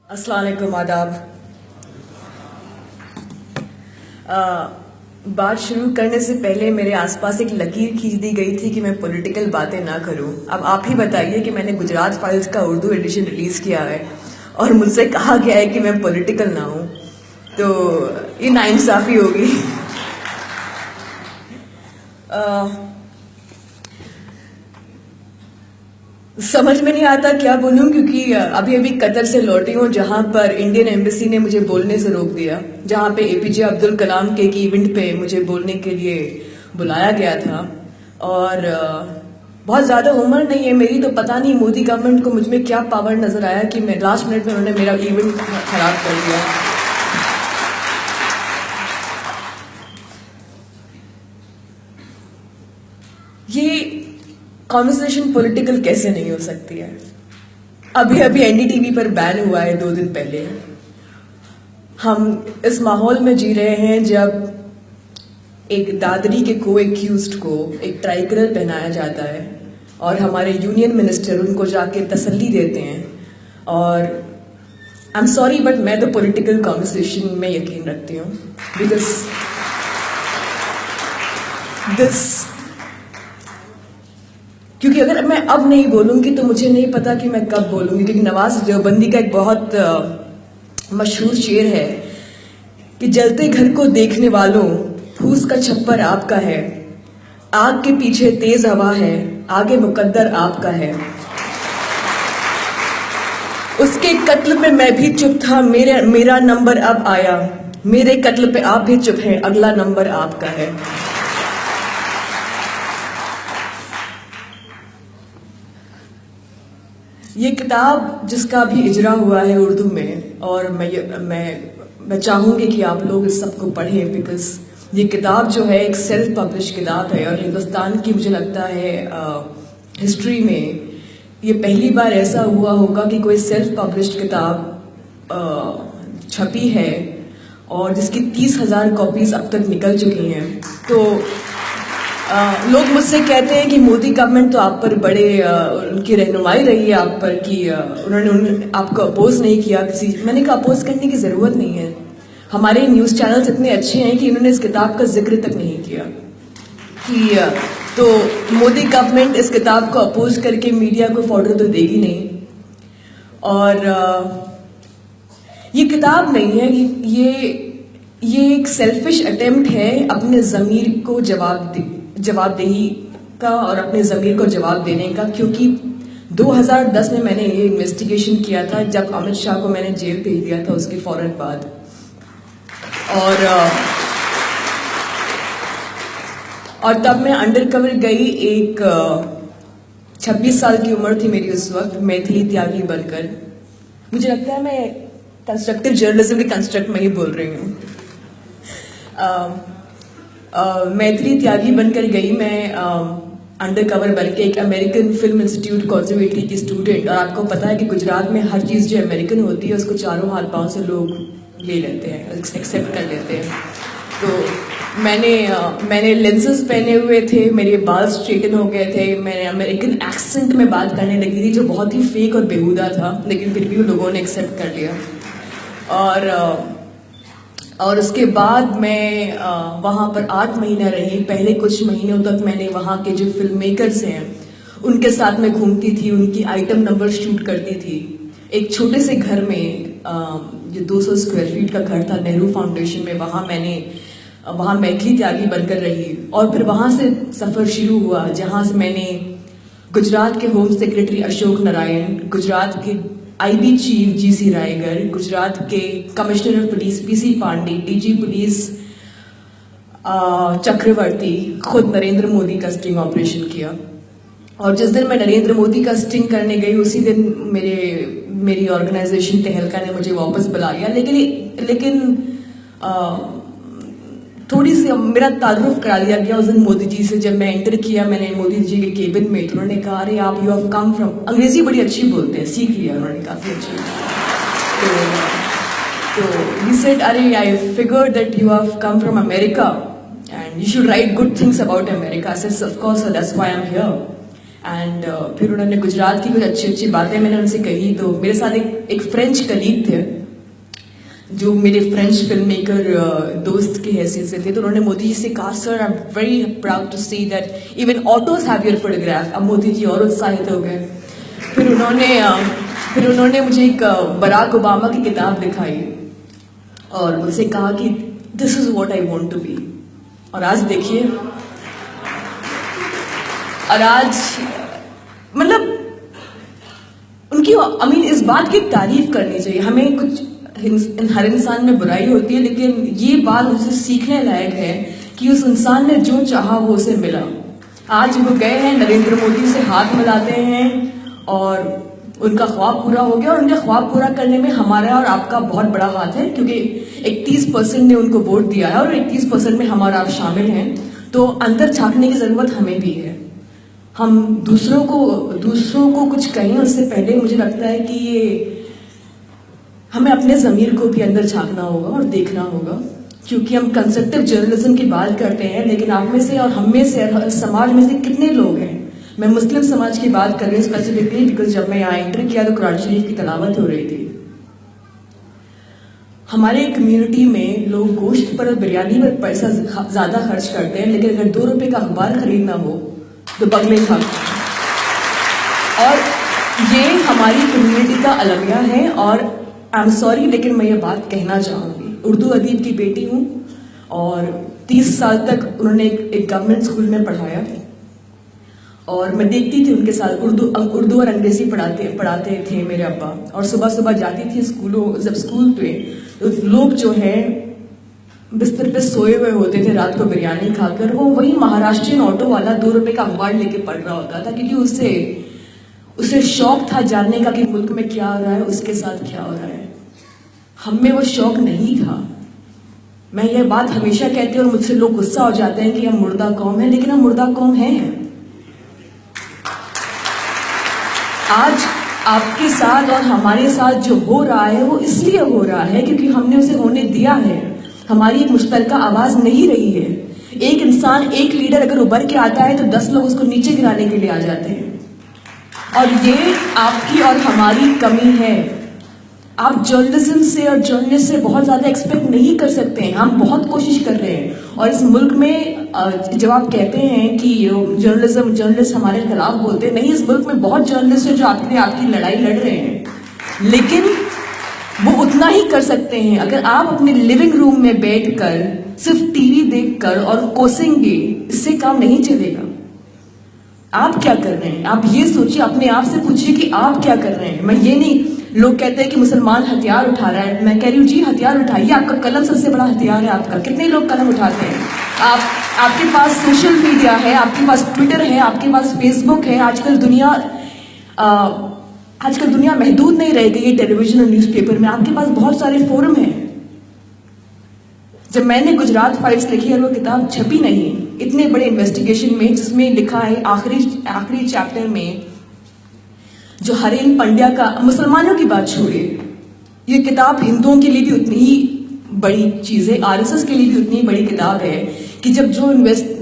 अस्सलाम वालेकुम, आदाब। बात शुरू करने से पहले मेरे आसपास एक लकीर खींच दी गई थी कि मैं पॉलिटिकल बातें ना करूं। अब आप ही बताइए कि मैंने गुजरात फाइल्स का उर्दू एडिशन रिलीज़ किया है और मुझसे कहा गया है कि मैं पॉलिटिकल ना हूं, तो ये नाइंसाफ़ी होगी। समझ में नहीं आता क्या बोलूं, क्योंकि अभी अभी कतर से लौटी हूँ जहां पर इंडियन एम्बेसी ने मुझे बोलने से रोक दिया, जहां पे एपीजे अब्दुल कलाम के एक इवेंट पे मुझे बोलने के लिए बुलाया गया था। और बहुत ज़्यादा उम्र नहीं है मेरी, तो पता नहीं मोदी गवर्नमेंट को मुझ में क्या पावर नज़र आया कि मैं लास्ट मिनट में उन्होंने मेरा इवेंट खराब कर दिया। ये कॉन्वर्सेशन पॉलिटिकल कैसे नहीं हो सकती है? अभी अभी एनडीटीवी पर बैन हुआ है 2 दिन पहले। हम इस माहौल में जी रहे हैं जब एक दादरी के को एक्यूज्ड को एक ट्राइकलर पहनाया जाता है और हमारे यूनियन मिनिस्टर उनको जाके तसल्ली देते हैं। और आई एम सॉरी बट मैं तो पॉलिटिकल कॉन्वर्सेशन में यकीन रखती हूँ, बिकॉज दिस क्योंकि अगर मैं अब नहीं बोलूंगी तो मुझे नहीं पता कि मैं कब बोलूंगी, क्योंकि नवाज देवबंदी का एक बहुत मशहूर शेर है कि जलते घर को देखने वालों फूस का छप्पर आपका है, आग के पीछे तेज हवा है, आगे मुकद्दर आपका है। उसके कत्ल पे मैं भी चुप था, मेरा नंबर अब आया, मेरे कत्ल पे आप भी चुप हैं, अगला नंबर आपका है। ये किताब जिसका भी इजरा हुआ है उर्दू में, और मैं चाहूँगी कि आप लोग इस सबको पढ़ें, बिकॉज ये किताब जो है एक सेल्फ पब्लिश किताब है और हिंदुस्तान की मुझे लगता है हिस्ट्री में ये पहली बार ऐसा हुआ होगा कि कोई सेल्फ पब्लिश्ड किताब छपी है और जिसकी 30,000 कॉपीज अब तक निकल चुकी हैं। तो लोग मुझसे कहते हैं कि मोदी गवर्नमेंट तो आप पर बड़े उनकी रहनुमाई रही है आप पर कि उन्होंने आपको अपोज नहीं किया किसी। मैंने कहा अपोज करने की ज़रूरत नहीं है, हमारे न्यूज़ चैनल्स इतने अच्छे हैं कि इन्होंने इस किताब का जिक्र तक नहीं किया कि तो मोदी गवर्नमेंट इस किताब को अपोज करके मीडिया को फॉर्डर तो देगी नहीं। और ये किताब नहीं है, ये एक सेल्फिश अटेम्प्ट है अपने ज़मीर को जवाबदेही का और अपने ज़मीर को जवाब देने का, क्योंकि 2010 में मैंने ये इन्वेस्टिगेशन किया था जब अमित शाह को मैंने जेल भेज दिया था उसके फौरन बाद। और तब मैं अंडर कवर गई, एक 26 साल की उम्र थी मेरी उस वक्त, मैथिली त्यागी बनकर। मुझे लगता है मैं कंस्ट्रक्टिव जर्नलिज्म के कंस्ट्रक्ट में ही बोल रही हूँ। मैथिली त्यागी बनकर गई मैं अंडर कवर बन के एक अमेरिकन फिल्म इंस्टीट्यूट कॉन्जर्वेटरी की स्टूडेंट। और आपको पता है कि गुजरात में हर चीज़ जो अमेरिकन होती है उसको चारों हाथ पाँव से लोग ले लेते हैं, एक्सेप्ट कर लेते हैं। तो मैंने लेंसेज पहने हुए थे, मेरे बाल स्ट्रेटन हो गए थे, मैंने अमेरिकन एक्सेंट में बात करने लगी थी जो बहुत ही फेक और बेहुदा था, लेकिन फिर भी लोगों ने एक्सेप्ट कर लिया। और उसके बाद मैं वहाँ पर 8 महीना रही। पहले कुछ महीनों तक मैंने वहाँ के जो फिल्म मेकर्स हैं उनके साथ में घूमती थी, उनकी आइटम नंबर शूट करती थी। एक छोटे से घर में जो 200 स्क्वायर फीट का घर था नेहरू फाउंडेशन में, वहाँ मैथिली त्यागी बनकर रही। और फिर वहाँ से सफ़र शुरू हुआ जहाँ से मैंने गुजरात के होम सेक्रेटरी अशोक नारायण, गुजरात के IB chief GC Raigar, Gujarat के commissioner of police PC Pandey, DG police Chakravarti, खुद नरेंद्र मोदी का स्टिंग ऑपरेशन किया। और जिस दिन मैं नरेंद्र मोदी का स्टिंग करने गई उसी दिन मेरी ऑर्गेनाइजेशन तहलका ने मुझे वापस बुला लिया। लेकिन थोड़ी सी मेरा तारुफ करा दिया गया उस दिन मोदी जी से। जब मैं एंटर किया मैंने मोदी जी के केबिन में, तो उन्होंने कहा अरे आप यू हैव कम फ्रॉम, अंग्रेजी बड़ी अच्छी बोलते हैं, सीख लिया उन्होंने काफ़ी अच्छी। तो ही सेड अरे I figured that you have come from America and you should write good things about America. I said of course that's why I am here. And फिर उन्होंने गुजरात की कुछ अच्छी अच्छी बातें मैंने उनसे कही। तो मेरे साथ एक फ्रेंच कलीग थे जो मेरे फ्रेंच फिल्म मेकर दोस्त की हैसियत से थे। तो उन्होंने मोदी जी से कहा, sir I am very proud to see that even autos have your photograph. अब मोदी जी और उत्साहित हो गए। फिर उन्होंने मुझे एक बराक ओबामा की किताब दिखाई और मुझसे कहा कि this is what I want to be. और आज देखिए, और आज मतलब उनकी इस बात की तारीफ करनी चाहिए। हमें कुछ हर इंसान में बुराई होती है, लेकिन ये बात उसे सीखने लायक है कि उस इंसान ने जो चाहा वो उसे मिला। आज वो गए हैं, नरेंद्र मोदी से हाथ मिलाते हैं और उनका ख्वाब पूरा हो गया। और उनके ख्वाब पूरा करने में हमारा और आपका बहुत बड़ा हाथ है, क्योंकि 31% ने उनको वोट दिया है और 31% में हमारा आप शामिल हैं। तो अंदर झांकने की जरूरत हमें भी है। हम दूसरों को कुछ कहें उससे पहले मुझे लगता है कि ये हमें अपने ज़मीर को भी अंदर झांकना होगा और देखना होगा, क्योंकि हम कंस्ट्रक्टिव जर्नलिज्म की बात करते हैं, लेकिन आप में से और हम में से समाज में से कितने लोग हैं, मैं मुस्लिम समाज की बात कर रही हूँ स्पेसिफिकली, बिकॉज जब मैं यहाँ एंटर किया तो कुरान शरीफ की तलावत हो रही थी। हमारे कम्युनिटी में लोग गोश्त पर और बिरयानी पर पैसा ज़्यादा खर्च करते हैं, लेकिन अगर 2 रुपए का अखबार खरीदना हो तो बगले खा। और ये हमारी कम्युनिटी का अलमिया है। और आई एम सॉरी, लेकिन मैं ये बात कहना चाहूँगी। उर्दू अदीब की बेटी हूँ और 30 साल तक उन्होंने एक गवर्नमेंट स्कूल में पढ़ाया और मैं देखती थी उनके साथ उर्दू और अंग्रेजी पढ़ाते थे मेरे अब्बा। और सुबह सुबह जाती थी जब स्कूल पे तो लोग जो है बिस्तर पे सोए हुए होते थे रात को बिरयानी खाकर। वो वही महाराष्ट्रियन ऑटो वाला 2 रुपए का अखबार लेके पढ़ रहा होता था, क्योंकि उसे शौक था जानने का कि मुल्क में क्या हो रहा है, उसके साथ क्या हो रहा है। हम में वो शौक नहीं था। मैं ये बात हमेशा कहती हूँ और मुझसे लोग गुस्सा हो जाते हैं कि हम मुर्दा कौम है, लेकिन हम मुर्दा कौम हैं। आज आपके साथ और हमारे साथ जो हो रहा है वो इसलिए हो रहा है क्योंकि हमने उसे होने दिया है। हमारी एक मुश्तरका आवाज नहीं रही है। एक इंसान, एक लीडर अगर उभर के आता है तो 10 लोग उसको नीचे गिराने के लिए आ जाते हैं, और ये आपकी और हमारी कमी है। आप जर्नलिज्म से और जर्नलिस्ट से बहुत ज्यादा एक्सपेक्ट नहीं कर सकते हैं। हम बहुत कोशिश कर रहे हैं, और इस मुल्क में जब आप कहते हैं कि जर्नलिस्ट हमारे खिलाफ बोलते हैं, नहीं, इस मुल्क में बहुत जर्नलिस्ट हैं जो आपकी लड़ाई लड़ रहे हैं, लेकिन वो उतना ही कर सकते हैं। अगर आप अपने लिविंग रूम में बैठकर सिर्फ टीवी देखकर और कोसेंगे, इससे काम नहीं चलेगा। आप क्या कर रहे हैं? आप ये सोचिए, अपने आप से पूछिए कि आप क्या कर रहे हैं। मैं ये नहीं, लोग कहते हैं कि मुसलमान हथियार उठा रहा है, मैं कह रही हूँ जी हथियार उठाइए। आपका कलम सबसे बड़ा हथियार है आपका। कितने लोग कलम उठाते हैं? आपके पास सोशल मीडिया है, आपके पास ट्विटर है, आपके पास फेसबुक है। आजकल दुनिया महदूद नहीं रह गई है टेलीविजन और न्यूज़पेपर में। आपके पास बहुत सारे फोरम हैं। जब मैंने गुजरात फाइल्स लिखी और वो किताब छपी नहीं इतने बड़े इन्वेस्टिगेशन में, जिसमें लिखा है आखिरी चैप्टर में जो हरेन पंड्या का, मुसलमानों की बात छोड़िए, ये किताब हिंदुओं के लिए भी उतनी ही बड़ी चीज है, आरएसएस के लिए भी उतनी ही बड़ी किताब है कि जब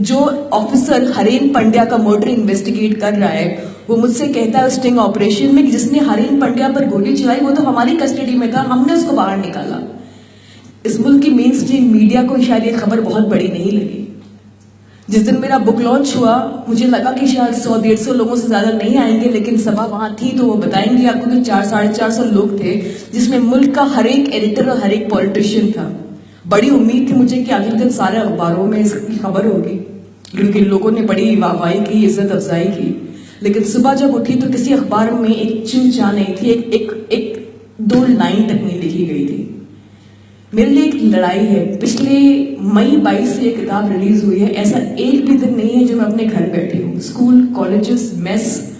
जो ऑफिसर हरेन पंड्या का मर्डर इन्वेस्टिगेट कर रहा है, वो मुझसे कहता है स्टिंग ऑपरेशन में कि जिसने हरेन पंड्या पर गोली चलाई वो तो हमारी कस्टडी में था, हमने उसको बाहर निकाला। इस मुल्क की मेन स्ट्रीम मीडिया को शायद ये खबर बहुत बड़ी नहीं लगी। जिस दिन मेरा बुक लॉन्च हुआ मुझे लगा कि शायद 100-150 लोगों से ज्यादा नहीं आएंगे, लेकिन सभा वहां थी तो वो बताएंगे आपको कि 400-450 लोग थे, जिसमें मुल्क का हर एक एडिटर और हर एक पॉलिटिशियन था। बड़ी उम्मीद थी मुझे कि अगले दिन सारे अखबारों में इसकी खबर होगी, क्योंकि लोगों ने बड़ी वाहवाही की, इज्जत अफजाई की। लेकिन सुबह जब उठी तो किसी अखबार में एक चिंचा नहीं थी, एक 2 लाइन तक नहीं लिखी गई थी। मेरे लिए एक लड़ाई है। पिछले मई 22 से ये किताब रिलीज हुई है। ऐसा एक भी दिन नहीं है जो मैं अपने घर बैठी हूँ। स्कूल, कॉलेजेस, मेस,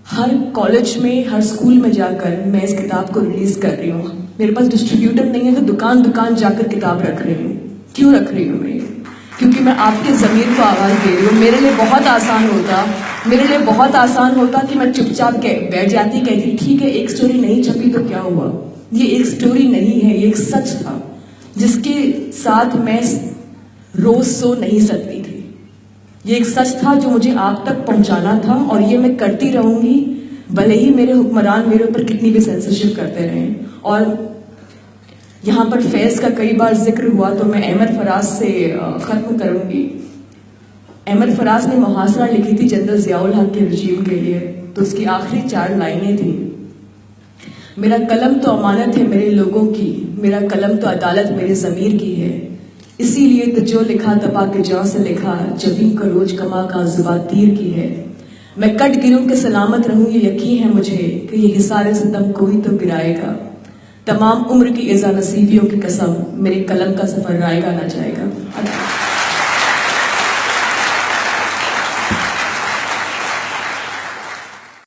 हर कॉलेज में, हर स्कूल में जाकर मैं इस किताब को रिलीज कर रही हूँ। मेरे पास डिस्ट्रीब्यूटर नहीं है तो दुकान दुकान जाकर किताब रख रही हूँ। क्यों रख रही हूँ मैं? क्योंकि मैं आपके ज़मीर को आवाज़ दे रही हूँ। मेरे लिए बहुत आसान होता कि मैं चुपचाप बैठ जाती, कहती ठीक है एक स्टोरी नहीं छपी तो क्या हुआ। ये एक स्टोरी नहीं है, ये एक सच था जिसके साथ मैं रोज सो नहीं सकती थी। ये एक सच था जो मुझे आप तक पहुंचाना था, और ये मैं करती रहूंगी भले ही मेरे हुक्मरान मेरे ऊपर कितनी भी सेंसरशिप करते रहें। और यहाँ पर फैज़ का कई बार जिक्र हुआ, तो मैं अहमद फराज से ख़त्म करूंगी। अहमद फराज ने मुहासरा लिखी थी जनरल ज़ियाउल हक के रजीम के लिए, तो उसकी आखिरी 4 लाइनें थी, मेरा कलम तो अमानत है मेरे लोगों की, मेरा कलम तो अदालत मेरे ज़मीर की है, इसीलिए तो जो लिखा दबा के जौ से लिखा, जबी का रोज कमा का जुबा तीर की है। मैं कट गिरूं के सलामत रहूं ये यकीन है मुझे कि ये हिसारे सितम कोई तो गिराएगा, तमाम उम्र की इज़ा नसीबियों की कसम मेरे कलम का सफ़र आएगा ना जाएगा।